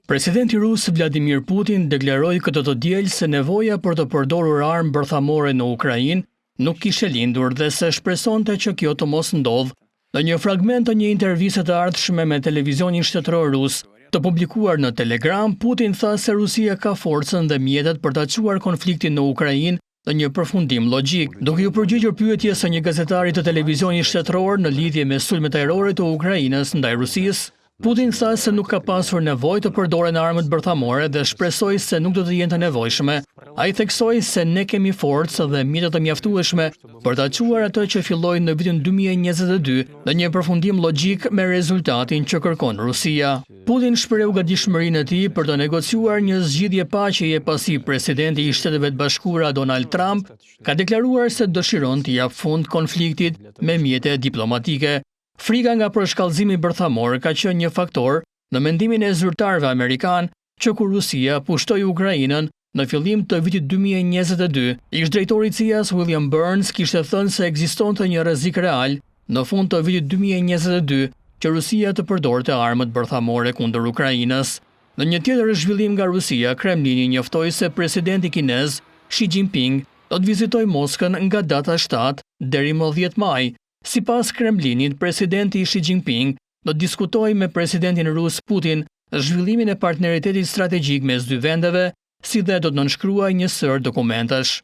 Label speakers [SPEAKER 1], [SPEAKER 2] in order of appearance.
[SPEAKER 1] Presidenti rus Vladimir Putin deklaroi këtë të diel se nevoja për të përdorur armë bërthamore në Ukrainë nuk kishte lindur dhe se shpresonte që kjo të mos ndodhë. Në një fragment të një interviste të ardhshme me televizionin shtetëror rus, të publikuar në Telegram, Putin tha se Rusia ka forcën dhe mjetet për ta çuar konfliktin në Ukrainë në një përfundim logjik. Duke u përgjigjur pyetjes së një gazetari të televizionit shtetëror në lidhje me sulmet ajrore të Ukrainës ndaj Rusisë, Putin tha se nuk ka pasur nevojë të përdoren armët bërthamore dhe shpresoi se nuk do të jenë të nevojshme. Ai theksoi se ne kemi forcë dhe mjete të mjaftueshme për ta çuar atë që filloi në vitin 2022 në një përfundim logjik me rezultatin që kërkon Rusia. Putin shpreu gatishmërinë e tij për të negociuar një zgjidhje paqeje pasi presidenti i Shteteve të Bashkuara Donald Trump ka deklaruar se dëshiron të japë fund konfliktit me mjete diplomatike. Frika nga përshkallëzimi bërthamor ka qenë një faktor në mendimin e zyrtarëve amerikan që kur Rusia pushtoi Ukrainën në fillim të vitit 2022, ish-drejtori i CIA-s William Burns kishte thënë se ekzistonte një rrezik real në fund të vitit 2022 që Rusia të përdorte armët bërthamore kundër Ukrainës. Në një tjetër zhvillim nga Rusia, Kremlini njoftoi se presidenti kinez Xi Jinping do të vizitojë Moskën nga data 7 deri më 10 maj. Sipas Kremlinit, presidenti Xi Jinping do të diskutojë me presidentin rus Putin zhvillimin e partneritetit strategjik mes dy vendeve, si dhe do të nënshkruajë një sër dokumentash.